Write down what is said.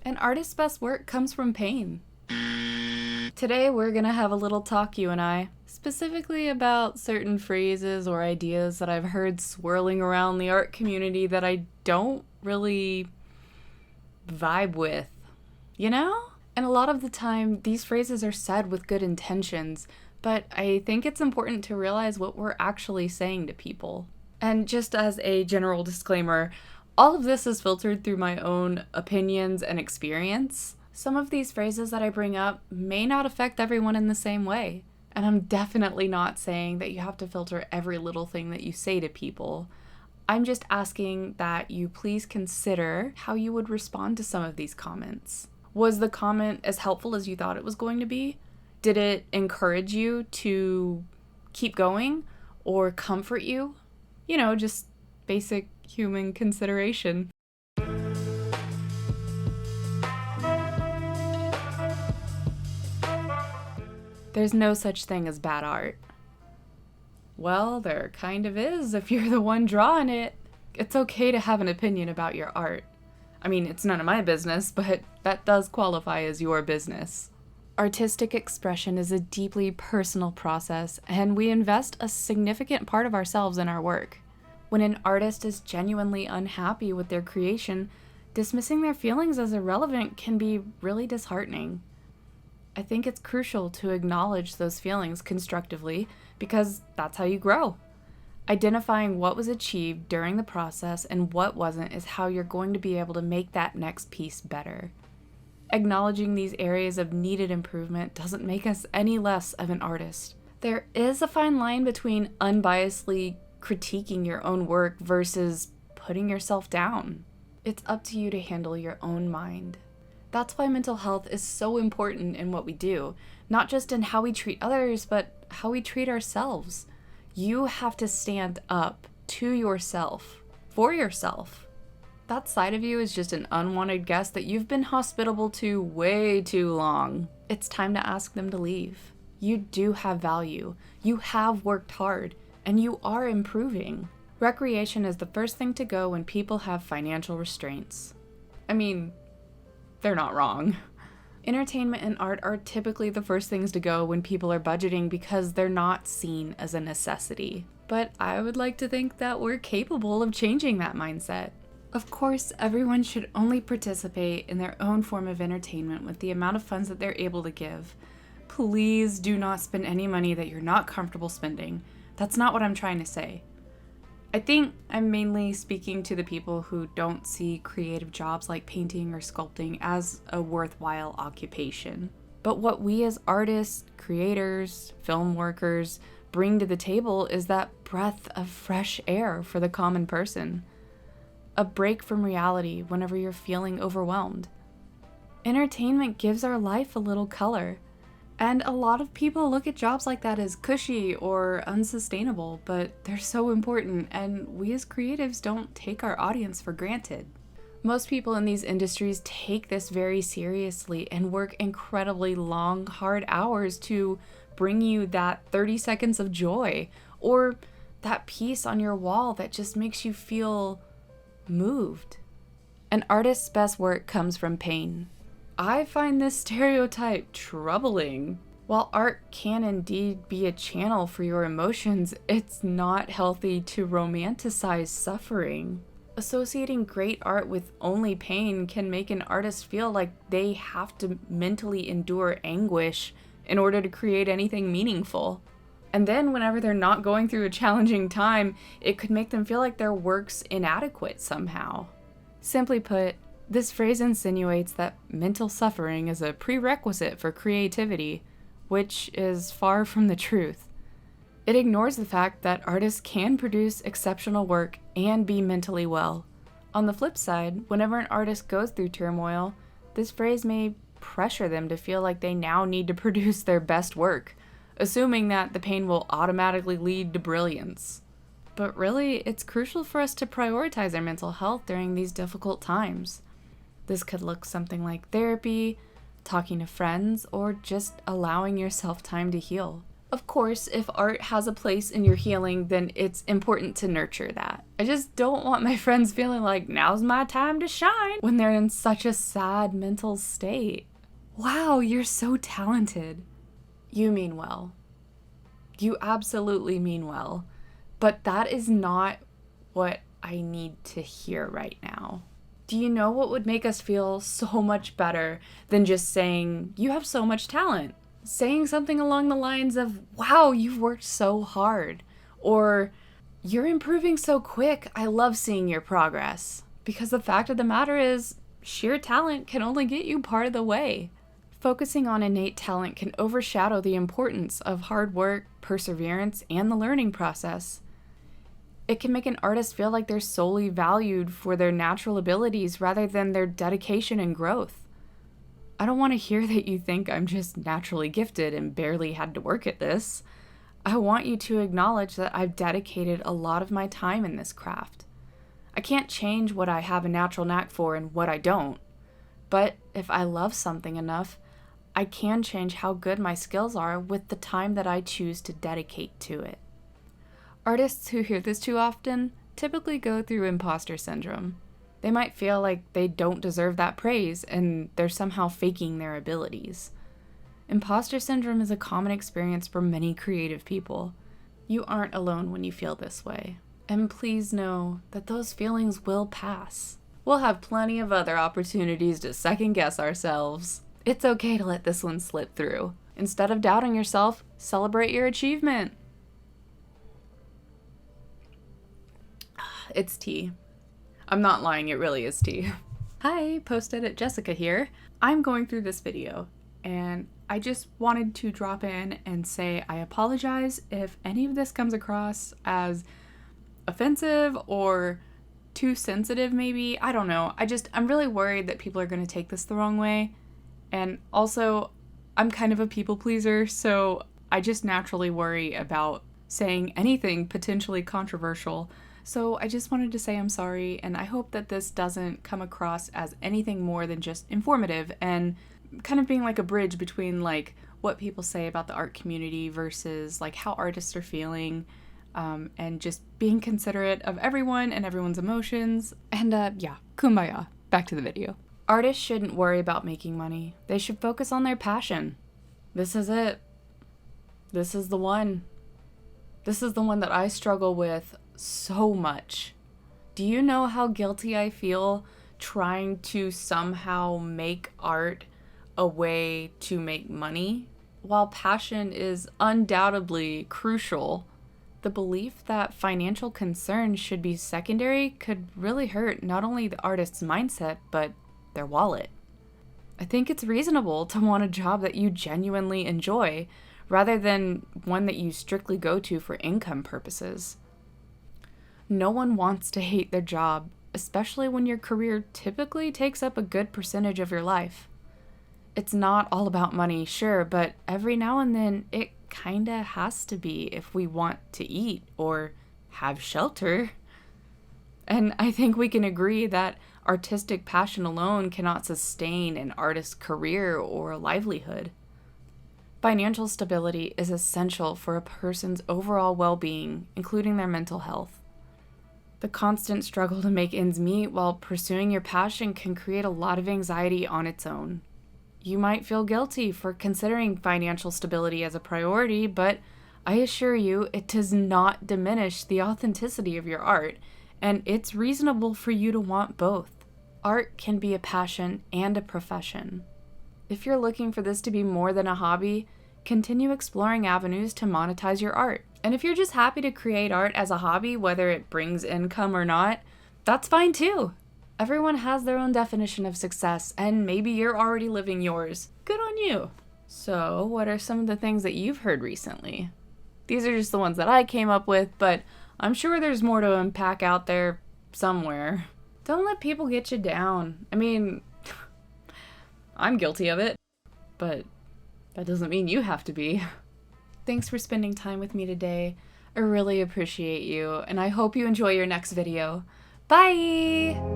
An artist's best work comes from pain. Today we're gonna have a little talk, you and I, specifically about certain phrases or ideas that I've heard swirling around the art community that I don't really vibe with, you know? And a lot of the time, these phrases are said with good intentions, but I think it's important to realize what we're actually saying to people. And just as a general disclaimer, all of this is filtered through my own opinions and experience. Some of these phrases that I bring up may not affect everyone in the same way. And I'm definitely not saying that you have to filter every little thing that you say to people. I'm just asking that you please consider how you would respond to some of these comments. Was the comment as helpful as you thought it was going to be? Did it encourage you to keep going or comfort you? You know, just basic human consideration. There's no such thing as bad art. Well, there kind of is if you're the one drawing it. It's okay to have an opinion about your art. I mean, it's none of my business, but that does qualify as your business. Artistic expression is a deeply personal process, and we invest a significant part of ourselves in our work. When an artist is genuinely unhappy with their creation, dismissing their feelings as irrelevant can be really disheartening. I think it's crucial to acknowledge those feelings constructively because that's how you grow. Identifying what was achieved during the process and what wasn't is how you're going to be able to make that next piece better. Acknowledging these areas of needed improvement doesn't make us any less of an artist. There is a fine line between unbiasedly critiquing your own work versus putting yourself down. It's up to you to handle your own mind. That's why mental health is so important in what we do, not just in how we treat others, but how we treat ourselves. You have to stand up to yourself, for yourself. That side of you is just an unwanted guest that you've been hospitable to way too long. It's time to ask them to leave. You do have value. You have worked hard, and you are improving. Recreation is the first thing to go when people have financial restraints. I mean, they're not wrong. Entertainment and art are typically the first things to go when people are budgeting because they're not seen as a necessity. But I would like to think that we're capable of changing that mindset. Of course, everyone should only participate in their own form of entertainment with the amount of funds that they're able to give. Please do not spend any money that you're not comfortable spending. That's not what I'm trying to say. I think I'm mainly speaking to the people who don't see creative jobs like painting or sculpting as a worthwhile occupation. But what we as artists, creators, film workers bring to the table is that breath of fresh air for the common person. A break from reality whenever you're feeling overwhelmed. Entertainment gives our life a little color. And a lot of people look at jobs like that as cushy or unsustainable, but they're so important, and we as creatives don't take our audience for granted. Most people in these industries take this very seriously and work incredibly long, hard hours to bring you that 30 seconds of joy, or that piece on your wall that just makes you feel moved. An artist's best work comes from pain. I find this stereotype troubling. While art can indeed be a channel for your emotions, it's not healthy to romanticize suffering. Associating great art with only pain can make an artist feel like they have to mentally endure anguish in order to create anything meaningful. And then whenever they're not going through a challenging time, it could make them feel like their work's inadequate somehow. Simply put, this phrase insinuates that mental suffering is a prerequisite for creativity, which is far from the truth. It ignores the fact that artists can produce exceptional work and be mentally well. On the flip side, whenever an artist goes through turmoil, this phrase may pressure them to feel like they now need to produce their best work, assuming that the pain will automatically lead to brilliance. But really, it's crucial for us to prioritize our mental health during these difficult times. This could look something like therapy, talking to friends, or just allowing yourself time to heal. Of course, if art has a place in your healing, then it's important to nurture that. I just don't want my friends feeling like now's my time to shine when they're in such a sad mental state. Wow, you're so talented. You mean well. You absolutely mean well. But that is not what I need to hear right now. Do you know what would make us feel so much better than just saying, you have so much talent? Saying something along the lines of, wow, you've worked so hard. Or, you're improving so quick, I love seeing your progress. Because the fact of the matter is, sheer talent can only get you part of the way. Focusing on innate talent can overshadow the importance of hard work, perseverance, and the learning process. It can make an artist feel like they're solely valued for their natural abilities rather than their dedication and growth. I don't want to hear that you think I'm just naturally gifted and barely had to work at this. I want you to acknowledge that I've dedicated a lot of my time in this craft. I can't change what I have a natural knack for and what I don't. But if I love something enough, I can change how good my skills are with the time that I choose to dedicate to it. Artists who hear this too often typically go through imposter syndrome. They might feel like they don't deserve that praise and they're somehow faking their abilities. Imposter syndrome is a common experience for many creative people. You aren't alone when you feel this way. And please know that those feelings will pass. We'll have plenty of other opportunities to second guess ourselves. It's okay to let this one slip through. Instead of doubting yourself, celebrate your achievement. It's tea. I'm not lying, it really is tea. Hi, Post-Edit Jessica here. I'm going through this video, and I just wanted to drop in and say I apologize if any of this comes across as offensive or too sensitive maybe. I don't know. I'm really worried that people are going to take this the wrong way. And also, I'm kind of a people pleaser, so I just naturally worry about saying anything potentially controversial. So I just wanted to say I'm sorry, and I hope that this doesn't come across as anything more than just informative and kind of being like a bridge between like what people say about the art community versus like how artists are feeling, and just being considerate of everyone and everyone's emotions. And yeah, kumbaya. Back to the video. Artists shouldn't worry about making money. They should focus on their passion. This is it. This is the one. This is the one that I struggle with so much. Do you know how guilty I feel trying to somehow make art a way to make money? While passion is undoubtedly crucial, the belief that financial concerns should be secondary could really hurt not only the artist's mindset, but their wallet. I think it's reasonable to want a job that you genuinely enjoy, rather than one that you strictly go to for income purposes. No one wants to hate their job, especially when your career typically takes up a good percentage of your life. It's not all about money, sure, but every now and then it kinda has to be if we want to eat or have shelter. And I think we can agree that artistic passion alone cannot sustain an artist's career or livelihood. Financial stability is essential for a person's overall well-being, including their mental health. The constant struggle to make ends meet while pursuing your passion can create a lot of anxiety on its own. You might feel guilty for considering financial stability as a priority, but I assure you it does not diminish the authenticity of your art, and it's reasonable for you to want both. Art can be a passion and a profession. If you're looking for this to be more than a hobby, continue exploring avenues to monetize your art. And if you're just happy to create art as a hobby, whether it brings income or not, that's fine too. Everyone has their own definition of success, and maybe you're already living yours. Good on you. So, what are some of the things that you've heard recently? These are just the ones that I came up with, but I'm sure there's more to unpack out there somewhere. Don't let people get you down. I mean, I'm guilty of it, but that doesn't mean you have to be. Thanks for spending time with me today. I really appreciate you, and I hope you enjoy your next video. Bye!